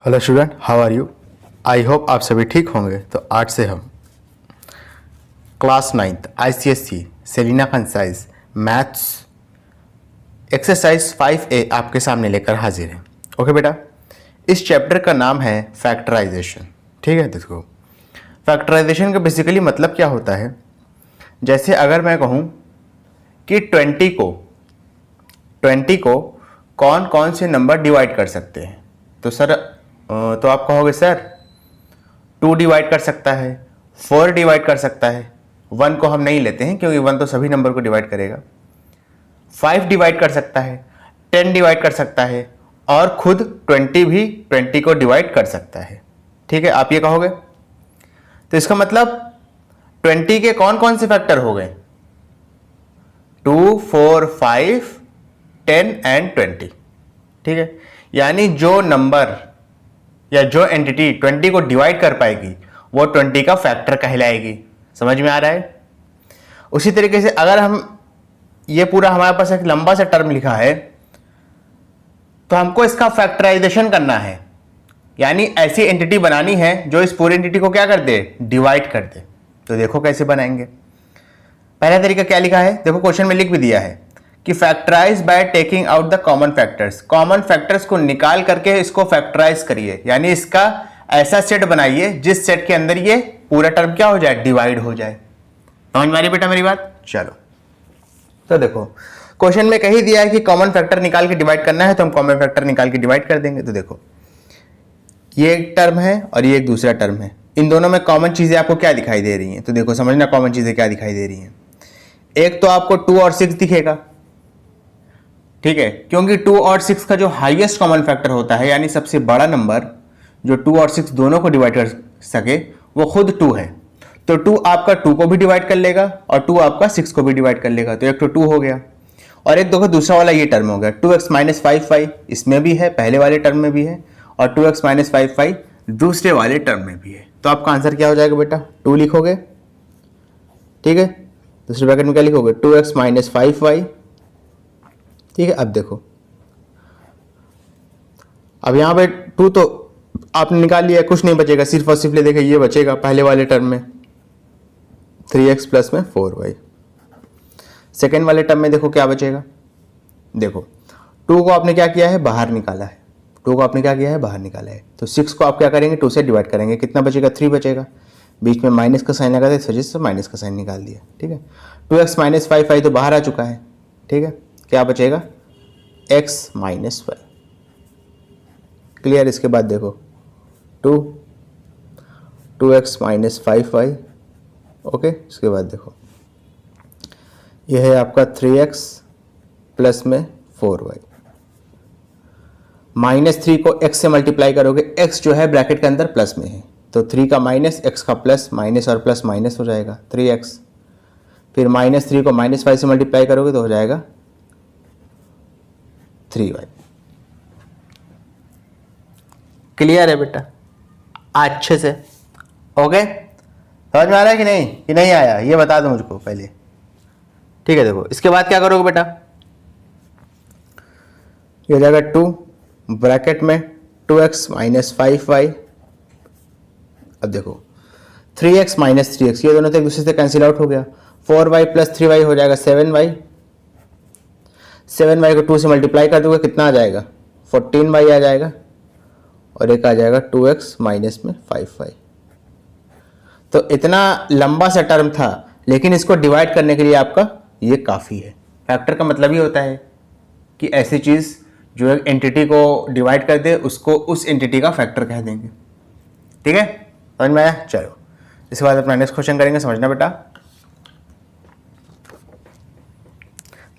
Hello student, how are you. I hope आप सभी ठीक होंगे। तो आज से हम class 9th ICSE Selina concise maths exercise 5A आपके सामने लेकर हाजिर हैं। ओके बेटा, इस चैप्टर का नाम है फैक्टराइजेशन। ठीक है, देखो फैक्टराइजेशन का बेसिकली मतलब क्या होता है। जैसे अगर मैं कहूँ कि 20 को कौन कौन से नंबर डिवाइड कर सकते हैं, तो सर तो आप कहोगे सर 2 डिवाइड कर सकता है, 4 डिवाइड कर सकता है, 1 को हम नहीं लेते हैं क्योंकि 1 तो सभी नंबर को डिवाइड करेगा, 5 डिवाइड कर सकता है, 10 डिवाइड कर सकता है और खुद 20 भी 20 को डिवाइड कर सकता है। ठीक है, आप ये कहोगे। तो इसका मतलब 20 के कौन कौन से फैक्टर हो गए, 2, 4, 5, 10 एंड 20। ठीक है, यानी जो नंबर या जो एंटिटी 20 को डिवाइड कर पाएगी वो 20 का फैक्टर कहलाएगी। समझ में आ रहा है। उसी तरीके से अगर हम ये पूरा हमारे पास एक लंबा सा टर्म लिखा है तो हमको इसका फैक्टराइजेशन करना है, यानी ऐसी एंटिटी बनानी है जो इस पूरी एंटिटी को क्या कर दे, डिवाइड कर दे। तो देखो कैसे बनाएंगे। पहला तरीका क्या लिखा है, देखो क्वेश्चन में लिख भी दिया है कि factorise by taking out the common factors. Common factors को निकाल करके इसको फैक्टराइज करिए, यानी इसका ऐसा सेट बनाइए जिस सेट के अंदर ये पूरा टर्म क्या हो जाए, डिवाइड हो जाए। समझ में आ रही बेटा मेरी बात। चलो तो देखो क्वेश्चन में कही दिया है कि कॉमन फैक्टर निकाल के डिवाइड करना है, तो हम कॉमन फैक्टर निकाल के डिवाइड कर देंगे। तो देखो ये एक टर्म है और ये एक दूसरा टर्म है, इन दोनों में कॉमन चीजें आपको क्या दिखाई दे रही हैं। तो देखो समझना कॉमन चीजें क्या दिखाई दे रही हैं। एक तो आपको 2 और 6 दिखेगा, ठीक है, क्योंकि 2 और 6 का जो हाईएस्ट कॉमन फैक्टर होता है, यानी सबसे बड़ा नंबर जो 2 और 6 दोनों को डिवाइड कर सके वो खुद 2 है। तो 2 आपका 2 को भी डिवाइड कर लेगा और 2 आपका 6 को भी डिवाइड कर लेगा। तो एक तो 2 हो गया और एक देखो दूसरा वाला ये टर्म हो गया 2x - 5y, इसमें भी है, पहले वाले टर्म में भी है, और 2x - 5y दूसरे वाले टर्म में भी है। तो आपका आंसर क्या हो जाएगा बेटा, 2 लिखोगे। ठीक है, दूसरे ब्रैकेट में क्या लिखोगे, 2x - 5y। ठीक है, अब देखो अब यहां पे 2 तो आपने निकाल लिया, कुछ नहीं बचेगा, सिर्फ और सिर्फ ले देखिए ये बचेगा पहले वाले टर्म में 3x प्लस में 4y। सेकेंड वाले टर्म में देखो क्या बचेगा, देखो 2 को आपने क्या किया है, बाहर निकाला है, 2 को आपने क्या किया है, बाहर निकाला है। तो 6 को आप क्या करेंगे, 2 से डिवाइड करेंगे, कितना बचेगा, 3 बचेगा। बीच में माइनस का साइन लगा था, इस वजह से माइनस का साइन निकाल दिया। ठीक है, 2x - 5y तो बाहर आ चुका है। ठीक है, क्या बचेगा, x - 5। क्लियर। इसके बाद देखो 2x - 5y। ओके, इसके बाद देखो यह है आपका 3x प्लस में 4y। -3 को x से मल्टीप्लाई करोगे, x जो है ब्रैकेट के अंदर प्लस में है, तो 3 का माइनस, x का प्लस, माइनस और प्लस माइनस हो जाएगा 3x। फिर -3 को -5 से मल्टीप्लाई करोगे तो हो जाएगा 3y। क्लियर है बेटा, अच्छे से। ओके, समझ में आ रहा है कि नहीं आया, ये बता दो मुझको पहले। ठीक है, देखो इसके बाद क्या करोगे बेटा, ये हो जाएगा 2 ब्रैकेट में 2x - 5y। अब देखो 3x - 3x ये दोनों तो एक दूसरे से कैंसिल आउट हो गया, 4y प्लस 3y हो जाएगा 7y। 7y को 2 से मल्टीप्लाई कर दोगे, कितना आ जाएगा, 14y आ जाएगा, और एक आ जाएगा 2x माइनस में 5y। तो इतना लंबा सा टर्म था, लेकिन इसको डिवाइड करने के लिए आपका ये काफ़ी है। फैक्टर का मतलब ये होता है कि ऐसी चीज़ जो एक एंटिटी को डिवाइड कर दे उसको उस एंटिटी का फैक्टर कह देंगे। ठीक है, समझ में आया। चलो इसके बाद अपना नेक्स्ट क्वेश्चन करेंगे, समझना बेटा।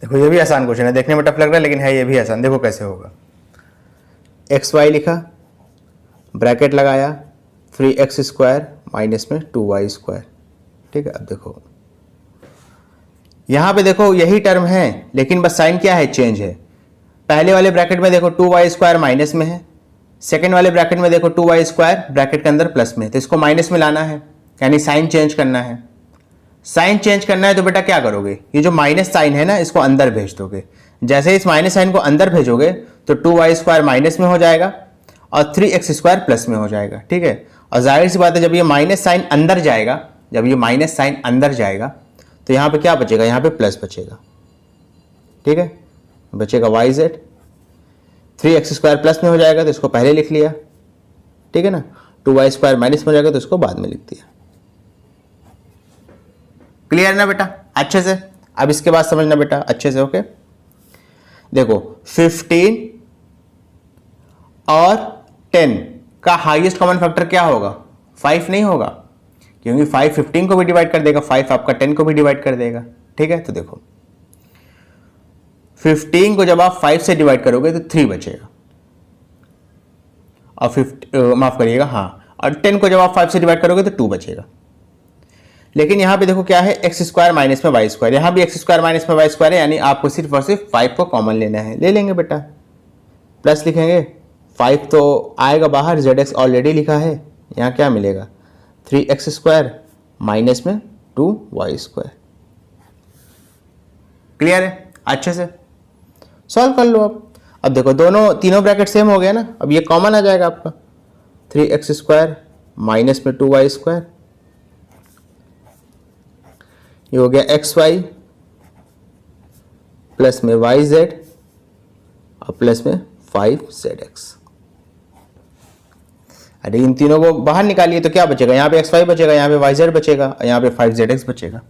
देखो ये भी आसान क्वेश्चन है, देखने में टफ लग रहा है लेकिन है ये भी आसान। देखो कैसे होगा, xy लिखा, ब्रैकेट लगाया, 3x² माइनस में 2y²। ठीक है, अब देखो यहां पे देखो यही टर्म है, लेकिन बस साइन क्या है, चेंज है। पहले वाले ब्रैकेट में देखो 2y² माइनस में है, सेकेंड वाले ब्रैकेट में देखो 2y² ब्रैकेट के अंदर प्लस में, तो इसको माइनस में लाना है, यानी साइन चेंज करना है। साइन चेंज करना है तो बेटा क्या करोगे, ये जो माइनस साइन है ना इसको अंदर भेज दोगे। जैसे इस माइनस साइन को अंदर भेजोगे तो 2y² माइनस में हो जाएगा और 3x² प्लस में हो जाएगा, ठीक है। और जाहिर सी बात है जब ये माइनस साइन अंदर जाएगा, जब ये माइनस साइन अंदर जाएगा तो यहाँ पे क्या बचेगा, यहाँ पे प्लस बचेगा, ठीक है। बचेगा YZ, 3x² प्लस में हो जाएगा तो इसको पहले लिख लिया, ठीक है ना। 2y² माइनस में हो जाएगा तो इसको बाद में लिख दिया। क्लियर ना बेटा अच्छे से? अब इसके बाद समझना बेटा अच्छे से, ओके। देखो 15 और 10 का हाईएस्ट कॉमन फैक्टर क्या होगा? 5 नहीं होगा, क्योंकि 5 15 को भी डिवाइड कर देगा, 5 आपका 10 को भी डिवाइड कर देगा, ठीक है। तो देखो 15 को जब आप 5 से डिवाइड करोगे तो 3 बचेगा, और माफ करिएगा हाँ, और 10 को जब आप 5 से डिवाइड करोगे तो 2 बचेगा। लेकिन यहाँ पे देखो क्या है, x² माइनस में y², यहाँ भी x² माइनस में y² है, यानी आपको सिर्फ और सिर्फ 5 को कॉमन लेना है। ले लेंगे बेटा, प्लस लिखेंगे, 5 तो आएगा बाहर, zx ऑलरेडी लिखा है, यहाँ क्या मिलेगा 3x² माइनस में 2y²। क्लियर है अच्छे से? सॉल्व कर लो अब देखो तीनों ब्रैकेट सेम हो गया ना, अब ये कॉमन आ जाएगा आपका, 3x² माइनस में 2y², ये हो गया xy प्लस में yz और प्लस में 5zx। अरे इन तीनों को बाहर निकालिए तो क्या बचेगा, यहाँ पे xy बचेगा, यहाँ पे yz बचेगा और यहाँ पे 5zx बचेगा।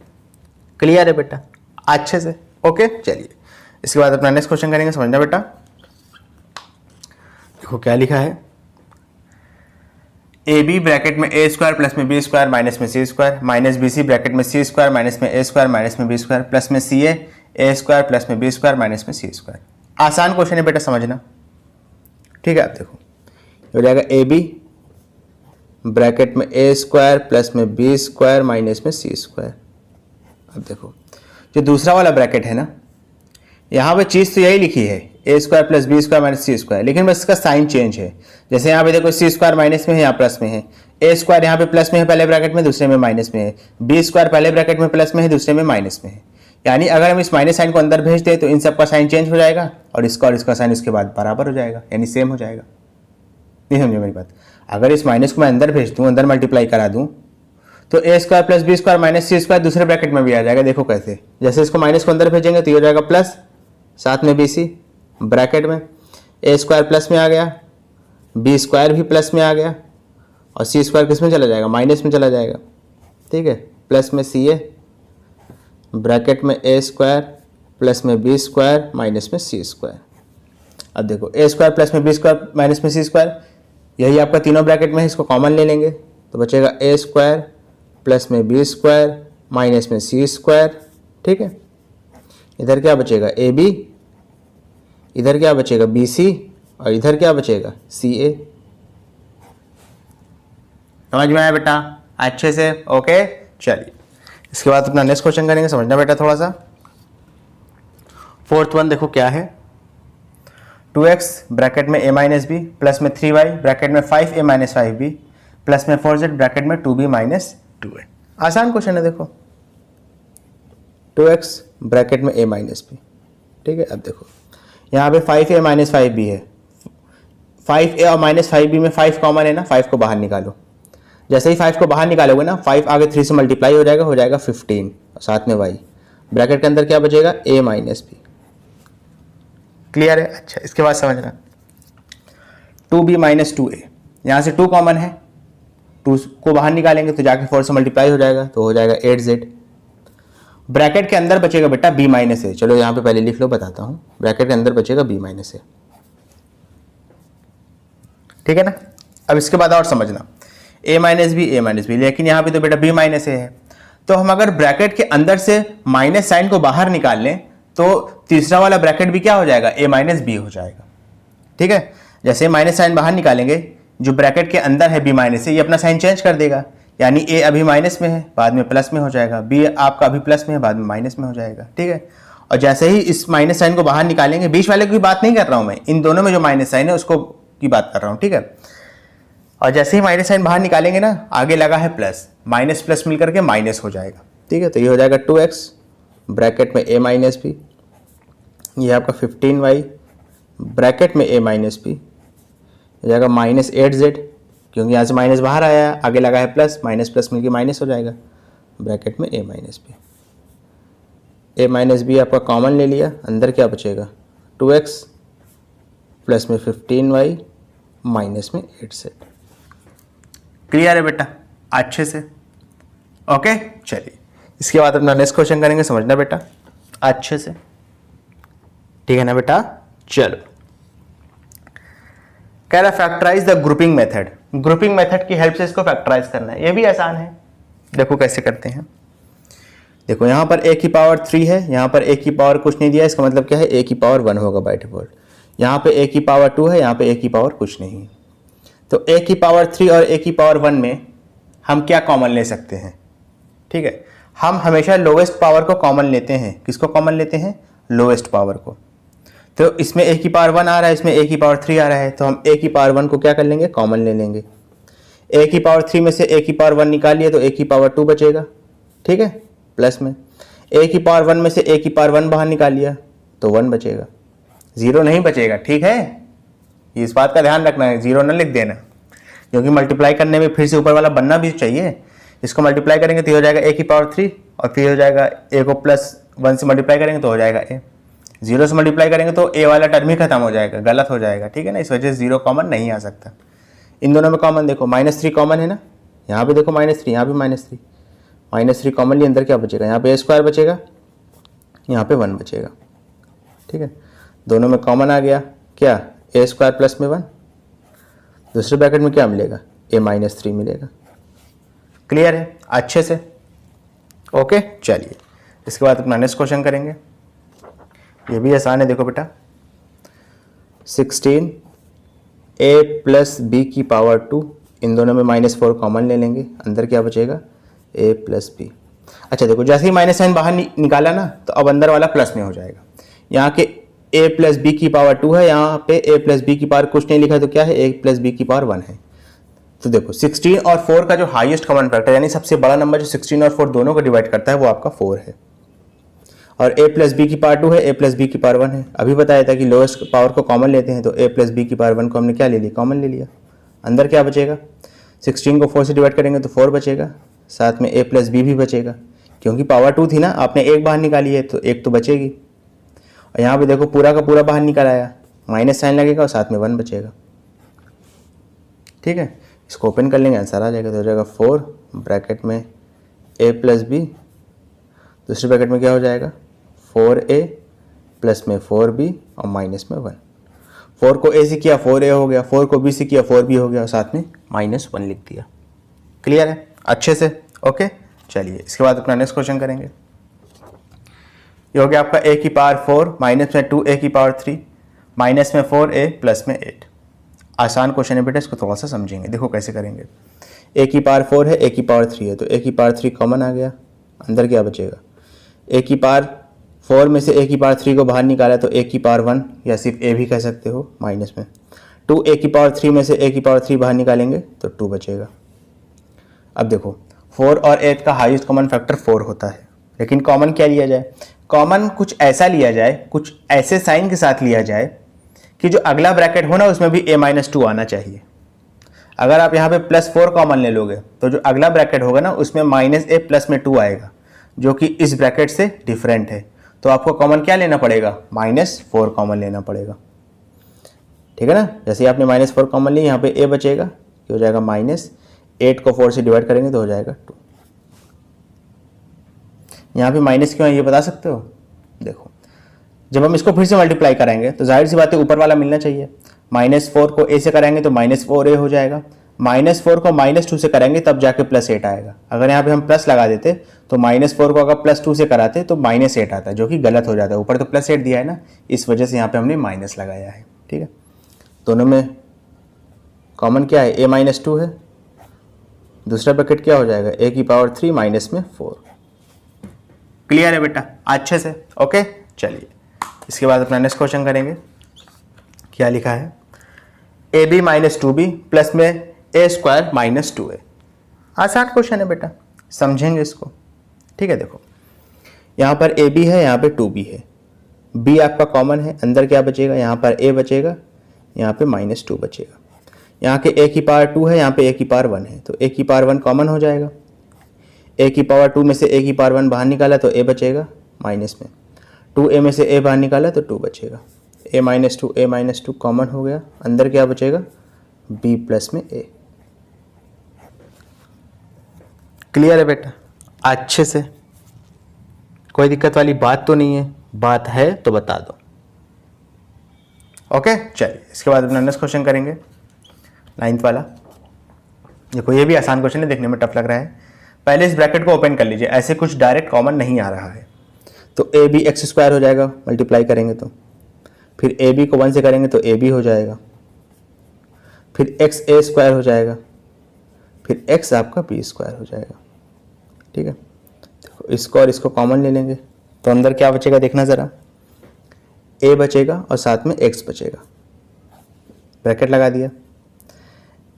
क्लियर है बेटा अच्छे से? ओके चलिए इसके बाद अपना नेक्स्ट क्वेश्चन करेंगे, समझना बेटा। देखो क्या लिखा है, ए बी ब्रैकेट में a² प्लस में b² माइनस में c² माइनस bc ब्रैकेट में c² माइनस में a² माइनस में b² प्लस में ca a² प्लस में b² माइनस में c²। आसान क्वेश्चन है बेटा समझना, ठीक है। आप देखो हो जाएगा ए बी ब्रैकेट में a² प्लस में b² माइनस में c²। अब देखो जो दूसरा वाला ब्रैकेट है ना, यहाँ पे चीज़ तो यही लिखी है a² plus b² minus c², लेकिन बस इसका साइन चेंज है। जैसे यहाँ पे देखो c² माइनस में है, यहाँ प्लस में है, a² यहाँ पे प्लस में है पहले ब्रैकेट में, दूसरे में माइनस में है, b² पहले ब्रैकेट में प्लस में है, दूसरे में माइनस में है। यानी अगर हम इस माइनस साइन को अंदर भेज दें तो इन सबका साइन चेंज हो जाएगा और इसका साइन उसके बाद बराबर हो जाएगा, यानी सेम हो जाएगा। नहीं समझे मेरी बात? अगर इस माइनस को मैं अंदर भेज दूँ, अंदर मल्टीप्लाई करा दूँ तो a² plus b² minus c² दूसरे ब्रैकेट में भी आ जाएगा। देखो कैसे, जैसे इसको माइनस को अंदर भेजेंगे तो ये हो जाएगा प्लस, साथ में bc ब्रैकेट में a² प्लस में आ गया, b² भी प्लस में आ गया और c² किस में चला जाएगा, माइनस में चला जाएगा, ठीक है। प्लस में ca ब्रैकेट में a² प्लस में b² माइनस में c²। अब देखो a² प्लस में b² माइनस में c², यही आपका तीनों ब्रैकेट में है, इसको कॉमन ले लेंगे तो बचेगा a² प्लस में b² माइनस में c², ठीक है। इधर क्या बचेगा ab, इधर क्या बचेगा bc और इधर क्या बचेगा ca। समझ में आया बेटा अच्छे से? ओके चलिए इसके बाद अपना नेक्स्ट क्वेश्चन करेंगे, समझना बेटा थोड़ा सा। फोर्थ वन देखो क्या है, 2x ब्रैकेट में a माइनस बी प्लस में 3y ब्रैकेट में 5a माइनस 5b प्लस में 4z ब्रैकेट में 2b माइनस 2a। आसान क्वेश्चन है देखो, 2x ब्रैकेट में a माइनस बी, ठीक है। अब देखो यहाँ पे 5a माइनस 5b है, 5a और माइनस 5b में 5 कॉमन है ना, 5 को बाहर निकालो। जैसे ही 5 को बाहर निकालोगे ना, 5 आगे 3 से मल्टीप्लाई हो जाएगा 15 और साथ में y ब्रैकेट के अंदर क्या बचेगा a माइनस बी। क्लियर है? अच्छा इसके बाद समझना 2b माइनस 2a, यहाँ से 2 कॉमन है, 2 को बाहर निकालेंगे तो जाके 4 से मल्टीप्लाई हो जाएगा तो हो जाएगा 8z। ब्रैकेट के अंदर बचेगा बेटा b माइनस a, चलो यहाँ पे पहले लिख लो बताता हूँ, ब्रैकेट के अंदर बचेगा b माइनस a, ठीक है ना। अब इसके बाद और समझना a माइनस बी, लेकिन यहाँ पे तो बेटा b माइनस a है, तो हम अगर ब्रैकेट के अंदर से माइनस साइन को बाहर निकाल लें तो तीसरा वाला ब्रैकेट भी क्या हो जाएगा a माइनस बी हो जाएगा, ठीक है। जैसे माइनस साइन बाहर निकालेंगे, जो ब्रैकेट के अंदर है b माइनस से, ये अपना साइन चेंज कर देगा, यानी a अभी माइनस में है बाद में प्लस में हो जाएगा, b आपका अभी प्लस में है बाद में माइनस में हो जाएगा, ठीक है। और जैसे ही इस माइनस साइन को बाहर निकालेंगे, बीच वाले की बात नहीं कर रहा हूं मैं, इन दोनों में जो माइनस साइन है उसको की बात कर रहा हूं, ठीक है। और जैसे ही माइनस साइन बाहर निकालेंगे ना, आगे लगा है प्लस, माइनस प्लस मिलकर के माइनस हो जाएगा, ठीक है। तो ये हो जाएगा 2x ब्रैकेट में a माइनस बी, ये आपका 15y ब्रैकेट में a माइनस बी, हो जाएगा -8z, क्योंकि यहाँ से माइनस बाहर आया, आगे लगा है प्लस, माइनस प्लस मिलकर माइनस हो जाएगा, ब्रैकेट में a माइनस बी आपका कॉमन ले लिया, अंदर क्या बचेगा 2x प्लस में 15y माइनस में 8z। क्लियर है बेटा अच्छे से? ओके चलिए इसके बाद अपना नेक्स्ट क्वेश्चन करेंगे, समझना बेटा अच्छे से, ठीक है ना बेटा। चलो कह रहा factorise the grouping method, grouping method की हेल्प से इसको फैक्टराइज करना है, ये भी आसान है। देखो कैसे करते हैं, देखो यहाँ पर a की पावर 3 है, यहाँ पर a की पावर कुछ नहीं दिया, इसका मतलब क्या है a की पावर 1 होगा बाय डिफॉल्ट। यहाँ पे a की पावर 2 है, यहाँ पे a की पावर कुछ नहीं है, तो a की पावर 3 और a की पावर 1 में हम क्या कॉमन ले सकते हैं? ठीक है, हम हमेशा लोवेस्ट पावर को कॉमन लेते हैं। किसको कॉमन लेते हैं? लोवेस्ट पावर को। तो इसमें a की पावर 1 आ रहा है, इसमें a की पावर 3 आ रहा है, तो हम a की पावर 1 को क्या कर लेंगे? कॉमन ले लेंगे। a की पावर 3 में से a की पावर 1 निकालिए तो a की पावर 2 बचेगा, ठीक है, प्लस में a की पावर 1 में से a की पावर 1 बाहर निकाल लिया तो 1 बचेगा, 0 नहीं बचेगा, ठीक है, इस बात का ध्यान रखना है, 0 ना लिख देना, क्योंकि मल्टीप्लाई करने में फिर से ऊपर वाला बनना भी चाहिए। इसको मल्टीप्लाई करेंगे तो हो जाएगा a की पावर 3 और फिर हो जाएगा a को +1 से मल्टीप्लाई करेंगे तो हो जाएगा a, 0 से मल्टीप्लाई करेंगे तो a वाला टर्म ही खत्म हो जाएगा, गलत हो जाएगा, ठीक है ना, इस वजह से 0 कॉमन नहीं आ सकता। इन दोनों में कॉमन देखो -3 कॉमन है ना, यहाँ पे देखो -3, यहाँ भी -3 कॉमनली अंदर क्या बचेगा? यहाँ पे a² बचेगा, यहाँ पे 1 बचेगा, ठीक है, दोनों में कॉमन आ गया क्या? a² प्लस में 1, दूसरे ब्रैकेट में क्या मिलेगा? a-3 मिलेगा। क्लियर है अच्छे से? ओके चलिए इसके बाद अपना नेक्स्ट क्वेश्चन करेंगे, ये भी आसान है। देखो बेटा 16 a प्लस बी की पावर 2, इन दोनों में -4 कॉमन ले लेंगे, अंदर क्या बचेगा? a plus B. अच्छा देखो जैसे ही माइनस साइन बाहर निकाला ना तो अब अंदर वाला प्लस में हो जाएगा। यहाँ के a प्लस बी की पावर 2 है, यहाँ पे a प्लस बी की पावर कुछ नहीं लिखा है तो क्या है? a प्लस बी की पावर 1 है। तो देखो 16 और 4 का जो हाईएस्ट कॉमन फैक्टर यानी सबसे बड़ा नंबर जो 16 और 4 दोनों को डिवाइड करता है वो आपका 4 है, और a प्लस बी की पावर 2 है, a प्लस बी की पावर 1 है। अभी बताया था कि लोएस्ट पावर को कॉमन लेते हैं, तो a प्लस बी की पावर 1 को हमने क्या ले लिया? कॉमन ले लिया। अंदर क्या बचेगा? 16 को 4 से डिवाइड करेंगे तो 4 बचेगा, साथ में a प्लस बी भी बचेगा, क्योंकि पावर 2 थी ना, आपने एक बाहर निकाली है तो एक तो बचेगी। और यहाँ पे देखो पूरा का पूरा बाहर निकल आया, माइनस साइन लगेगा और साथ में 1 बचेगा, ठीक है, इसको ओपन कर लेंगे आंसर आ जाएगा, तो हो जाएगा 4 ब्रैकेट में a प्लस बी, दूसरे ब्रैकेट में क्या हो जाएगा? 4a प्लस में 4b और माइनस में 1। 4 को a से किया 4a हो गया, 4 को b से किया 4b हो गया और साथ में -1 लिख दिया। क्लियर है अच्छे से? ओके चलिए इसके बाद अपना नेक्स्ट क्वेश्चन करेंगे। ये हो गया आपका a की पावर 4 माइनस में 2a की पावर 3 माइनस में 4a प्लस में 8। आसान क्वेश्चन है बेटा, इसको थोड़ा सा समझेंगे। देखो कैसे करेंगे, a की पावर 4 है, a की पावर 3 है, तो a की पावर 3 कॉमन आ गया, अंदर क्या बचेगा? a की पावर 4 में से a की पावर 3 को बाहर निकाला तो a की पावर 1 या सिर्फ a भी कह सकते हो, माइनस में 2 a की पावर 3 में से a की पावर 3 बाहर निकालेंगे तो 2 बचेगा। अब देखो 4 और 8 का हाईएस्ट कॉमन फैक्टर 4 होता है, लेकिन कॉमन क्या लिया जाए? कॉमन कुछ ऐसा लिया जाए, कुछ ऐसे साइन के साथ लिया जाए कि जो अगला ब्रैकेट हो ना उसमें भी a-2 आना चाहिए। अगर आप यहाँ पे +4 कॉमन ले लोगे तो जो अगला ब्रैकेट होगा ना उसमें -a प्लस में 2 आएगा, जो कि इस ब्रैकेट से डिफरेंट है, तो आपको कॉमन क्या लेना पड़ेगा? -4 कॉमन लेना पड़ेगा, ठीक है ना। जैसे आपने -4 कॉमन ली, यहाँ पे a बचेगा, कि हो जाएगा -8 को 4 से डिवाइड करेंगे तो हो जाएगा 2। यहाँ पे माइनस क्यों है ये बता सकते हो? देखो जब हम इसको फिर से मल्टीप्लाई कराएंगे तो जाहिर सी बात है ऊपर वाला मिलना चाहिए। -4 को a से कराएंगे तो -4a हो जाएगा, -4 को -2 से कराएंगे तब जाके +8 आएगा। अगर यहाँ पे हम प्लस लगा देते तो -4 को अगर +2 से कराते तो -8 आता है, जो कि गलत हो जाता है। ऊपर तो +8 दिया है ना, इस वजह से यहाँ पे हमने माइनस लगाया है, ठीक है। दोनों में कॉमन क्या है? a-2 है, दूसरा ब्रैकेट क्या हो जाएगा? a की पावर 3 माइनस में 4। क्लियर है बेटा अच्छे से? ओके चलिए इसके बाद अपना नेक्स्ट क्वेश्चन करेंगे। क्या लिखा है? ab - 2b प्लस में a² - 2a। आसान क्वेश्चन है बेटा, समझेंगे इसको, ठीक है। देखो यहाँ पर ab है, यहाँ पे 2b है, b आपका कॉमन है, अंदर क्या बचेगा? यहाँ पर a बचेगा, यहाँ पे -2 बचेगा। यहाँ के a की पावर 2 है, यहाँ पे a की पावर 1 है, तो a की पावर 1 कॉमन हो जाएगा। a की पावर 2 में से a की पावर 1 बाहर निकाला तो a बचेगा माइनस में, 2a में से a बाहर निकाला तो 2 बचेगा, a -2 कॉमन हो गया, अंदर क्या बचेगा b प्लस में a। क्लियर है बेटा? अच्छे से, कोई दिक्कत वाली बात तो नहीं है? बात है तो बता दो। ओके चलिए, इसके बाद अपना नेक्स्ट क्वेश्चन करेंगे 9th वाला। देखो ये भी आसान क्वेश्चन है, देखने में टफ लग रहा है। पहले इस ब्रैकेट को ओपन कर लीजिए, ऐसे कुछ डायरेक्ट कॉमन नहीं आ रहा है, तो ए बी एक्स स्क्वायर हो जाएगा, मल्टीप्लाई करेंगे तो फिर ए बी को 1 से करेंगे तो ए बी हो जाएगा, फिर एक्स ए स्क्वायर हो जाएगा, फिर एक्स आपका बी स्क्वायर हो जाएगा। ठीक है, देखो इसको और इसको कॉमन ले लेंगे तो अंदर क्या बचेगा देखना ज़रा, ए बचेगा और साथ में एक्स बचेगा, ब्रैकेट लगा दिया।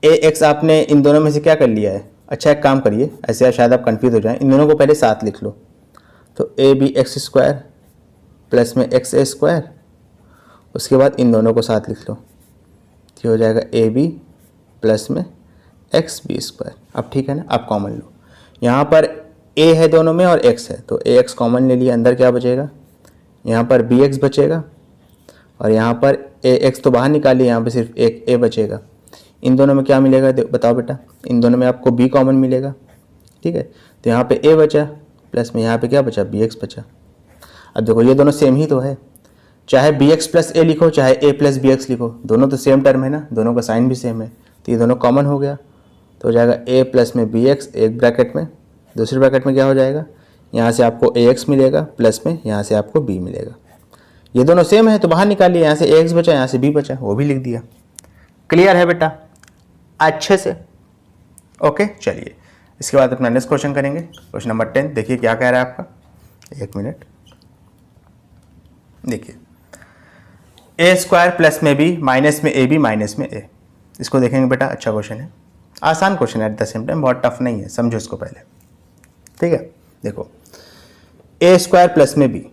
ए एक्स आपने इन दोनों में से क्या कर लिया है? अच्छा एक काम करिए, ऐसे शायद आप कंफ्यूज हो जाएं, इन दोनों को पहले साथ लिख लो, तो A B X square plus में एक्स ए स्क्वायर, उसके बाद इन दोनों को साथ लिख लो, ये हो जाएगा ए बी प्लस में एक्स बी स्क्वायर। अब ठीक है ना, आप कॉमन लो, यहाँ पर ए है दोनों में और एक्स है, तो ए एक्स कॉमन ले लिया, अंदर क्या बचेगा, यहाँ पर बी एक्स बचेगा और यहाँ पर ए एक्स तो बाहर निकालिए, यहाँ पे सिर्फ एक ए बचेगा। इन दोनों में क्या मिलेगा बताओ बेटा? इन दोनों में आपको b कॉमन मिलेगा। ठीक है, तो यहाँ पे a बचा प्लस में यहाँ पे क्या बचा, bx बचा। अब देखो ये दोनों सेम ही तो है, चाहे bx प्लस a लिखो चाहे a प्लस bx लिखो, दोनों तो सेम टर्म है ना, दोनों का साइन भी सेम है, तो ये दोनों कॉमन हो गया, तो हो जाएगा a प्लस में bx एक ब्रैकेट में, दूसरे ब्रैकेट में क्या हो जाएगा, यहाँ से आपको ax मिलेगा प्लस में यहाँ से आपको b मिलेगा। ये दोनों सेम है तो बाहर निकालिए, यहाँ से ax बचा यहाँ से b बचा, वो भी लिख दिया। क्लियर है बेटा? अच्छे से। ओके चलिए, इसके बाद अपना नेक्स्ट क्वेश्चन करेंगे, क्वेश्चन नंबर 10। देखिए क्या कह रहा है आपका, एक मिनट। देखिए ए स्क्वायर प्लस में बी माइनस में ए बी माइनस में ए, इसको देखेंगे बेटा। अच्छा क्वेश्चन है, आसान क्वेश्चन है एट द सेम टाइम, बहुत टफ नहीं है, समझो इसको पहले। ठीक है, देखो ए स्क्वायर प्लस में बी,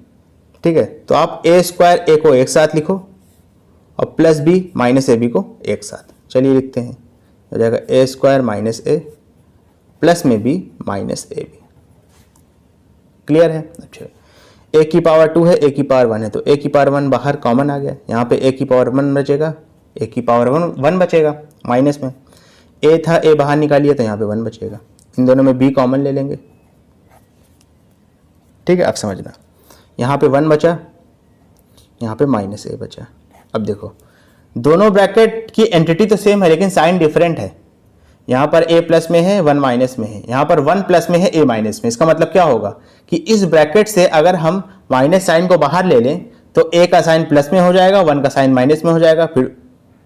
ठीक है, तो आप ए स्क्वायर ए को एक साथ लिखो और plus B minus A B को एक साथ, चलिए लिखते हैं, हो जाएगा A square minus A plus में B minus A B. Clear है? अच्छा, ए की पावर 2 है, ए की पावर 1 है, तो ए की पावर 1 बाहर कॉमन आ गया, यहाँ पे ए की पावर 1 बचेगा, ए की पावर 1 बचेगा माइनस में, ए था ए बाहर निकालिए तो यहाँ पे 1 बचेगा, इन दोनों में बी कॉमन ले लेंगे। ठीक है, आप समझना, यहाँ पे 1 बचा, यहाँ पे माइनस ए बचा। अब देखो दोनों ब्रैकेट की एंटिटी तो सेम है लेकिन साइन डिफरेंट है, यहाँ पर a प्लस में है 1 माइनस में है, यहाँ पर 1 प्लस में है a माइनस में। इसका मतलब क्या होगा कि इस ब्रैकेट से अगर हम माइनस साइन को बाहर ले लें तो a का साइन प्लस में हो जाएगा, 1 का साइन माइनस में हो जाएगा, फिर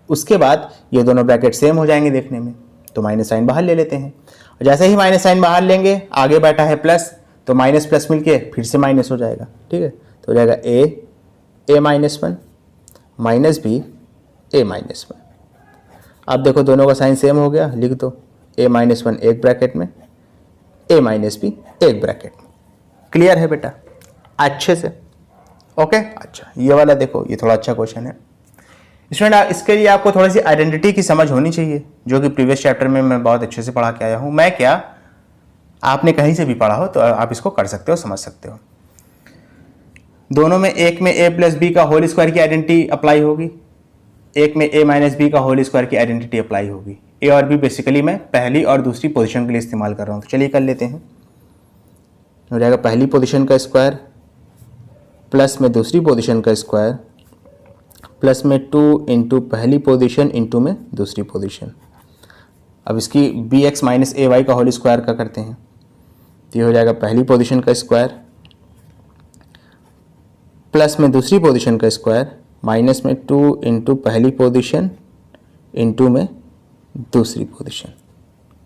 उसके बाद ये दोनों ब्रैकेट सेम हो जाएंगे देखने में, तो माइनस साइन बाहर ले लेते हैं। जैसे ही माइनस साइन बाहर लेंगे, आगे बैठा है प्लस, तो माइनस प्लस मिलके फिर से माइनस हो जाएगा। ठीक है, तो हो जाएगा a minus 1 minus B a minus 1। अब देखो दोनों का साइन सेम हो गया, लिख दो a माइनस 1 एक ब्रैकेट में, a माइनस बी एक ब्रैकेट में। क्लियर है बेटा? अच्छे से। ओके, अच्छा ये वाला देखो, ये थोड़ा अच्छा क्वेश्चन है स्टूडेंट। इसके लिए आपको थोड़ी सी आइडेंटिटी की समझ होनी चाहिए, जो कि प्रीवियस चैप्टर में मैं बहुत अच्छे से पढ़ा के आया हूँ। मैं क्या, आपने कहीं से भी पढ़ा हो तो आप इसको कर सकते हो, समझ सकते हो। दोनों में एक में a प्लस बी का होल स्क्वायर की आइडेंटिटी अप्लाई होगी, एक में a माइनस बी का होल स्क्वायर की आइडेंटिटी अप्लाई होगी। ए और बी बेसिकली मैं पहली और दूसरी पोजीशन के लिए इस्तेमाल कर रहा हूँ, तो चलिए कर लेते हैं। हो जाएगा पहली पोजीशन का स्क्वायर प्लस में दूसरी पोजीशन का स्क्वायर प्लस में 2 इंटू पहली पोजीशन इंटू में दूसरी पोजीशन। अब इसकी बी एक्स माइनस ए वाई का होल स्क्वायर का करते हैं, तो ये हो जाएगा पहली पोजीशन का स्क्वायर प्लस में दूसरी पोजीशन का स्क्वायर माइनस में 2 इंटू पहली पोजीशन इंटू में दूसरी पोजीशन।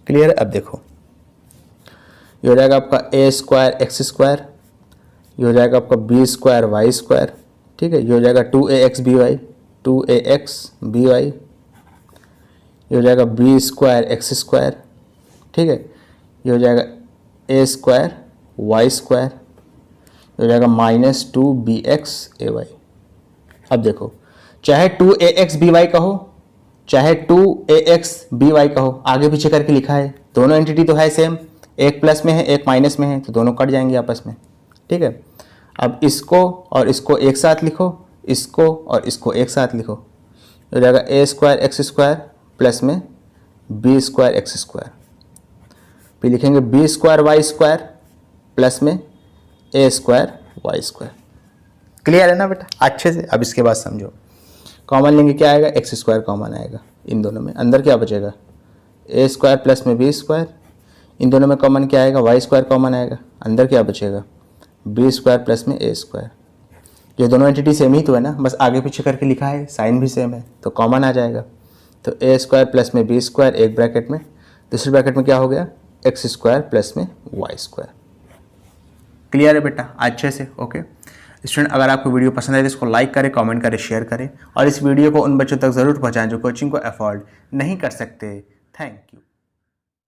क्लियर? अब देखो ये हो जाएगा आपका ए स्क्वायर एक्स स्क्वायर, ये हो जाएगा आपका बी स्क्वायर वाई स्क्वायर। ठीक है, ये हो जाएगा 2ax by 2ax by, ये हो जाएगा बी स्क्वायर एक्स स्क्वायर। ठीक है, ये हो जाएगा ए स्क्वायर वाई स्क्वायर, ये हो जाएगा माइनस 2bx ay। अब देखो चाहे 2ax by कहो चाहे 2ax by कहो, आगे पीछे करके लिखा है, दोनों एंटिटी तो है सेम, एक प्लस में है एक माइनस में है, तो दोनों कट जाएंगे आपस में, ठीक है। अब इसको और इसको एक साथ लिखो, इसको और इसको एक साथ लिखो, तो जाएगा a square X square plus में b स्क्वायर एक्स स्क्वायर, फिर लिखेंगे b square Y square plus में a square Y square. Clear है ना बेटा अच्छे से। अब इसके बाद समझो, कॉमन लेंगे क्या आएगा, एक्स स्क्वायर कॉमन आएगा इन दोनों में, अंदर क्या बचेगा a स्क्वायर प्लस में b स्क्वायर, इन दोनों में कॉमन क्या आएगा, वाई स्क्वायर कॉमन आएगा, अंदर क्या बचेगा b स्क्वायर प्लस में a स्क्वायर। ये दोनों एंटिटी सेम ही तो है ना, बस आगे पीछे करके लिखा है, साइन भी सेम है तो कॉमन आ जाएगा। तो a स्क्वायर प्लस में b स्क्वायर एक ब्रैकेट में, दूसरे ब्रैकेट में क्या हो गया एक्स स्क्वायर प्लस में वाई स्क्वायर। क्लियर है बेटा अच्छे से, ओके। स्टूडेंट अगर आपको वीडियो पसंद आए तो इसको लाइक करें, कमेंट करें, शेयर करें और इस वीडियो को उन बच्चों तक ज़रूर पहुंचाएं जो कोचिंग को अफोर्ड नहीं कर सकते। Thank you.